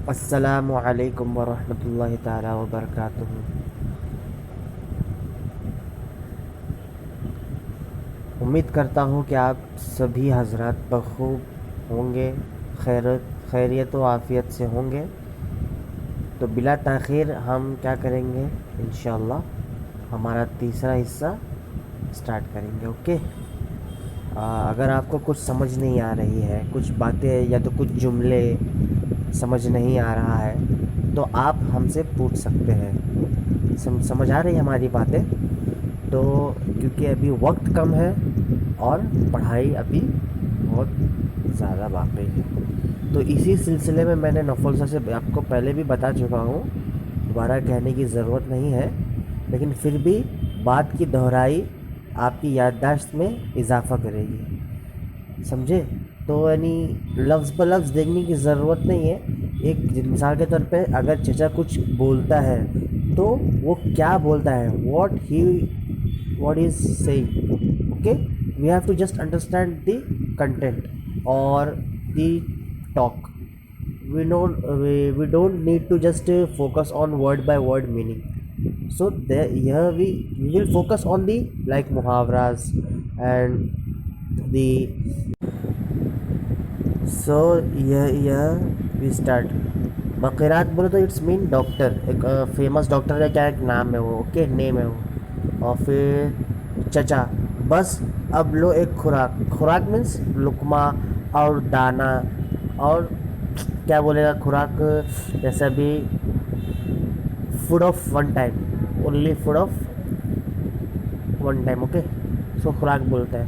السلام علیکم ورحمۃ اللہ تعالی وبرکاتہ۔ امید کرتا ہوں کہ آپ سبھی حضرات بخوب ہوں گے، خیریت و عافیت سے ہوں گے۔ تو بلا تاخیر ہم کیا کریں گے، انشاءاللہ ہمارا تیسرا حصہ سٹارٹ کریں گے۔ اوکے، اگر آپ کو کچھ سمجھ نہیں آ رہی ہے، کچھ باتیں یا تو کچھ جملے سمجھ نہیں آ رہا ہے، تو آپ ہم سے پوچھ سکتے ہیں۔ سمجھ آ رہی ہے ہماری باتیں؟ تو کیونکہ ابھی وقت کم ہے اور پڑھائی ابھی بہت زیادہ باقی ہے، تو اسی سلسلے میں نے نوفل سر سے آپ کو پہلے بھی بتا چکا ہوں، دوبارہ کہنے کی ضرورت نہیں ہے، لیکن پھر بھی بات کی دہرائی آپ کی یادداشت میں اضافہ کرے گی، سمجھے؟ تو یعنی لفظ بہ لفظ دیکھنے کی ضرورت نہیں ہے۔ ایک مثال کے طور پہ اگر چچا کچھ بولتا ہے تو وہ کیا بولتا ہے، what is seeing, okay, we have to just understand the content اور the talk, we don't need to just focus on word by word meaning, so here we will focus on the like muhavras and the سو یہ we start بقیرات بولے تو it's main doctor, ایک famous doctor کا کیا ایک نام ہے وہ، اوکے، نیم ہے وہ، اور پھر چچا، بس اب لو ایک خوراک مینس لقمہ اور دانہ، اور کیا بولے گا خوراک، جیسے ابھی food of one time, only food of one time, okay, so خوراک بولتا ہے۔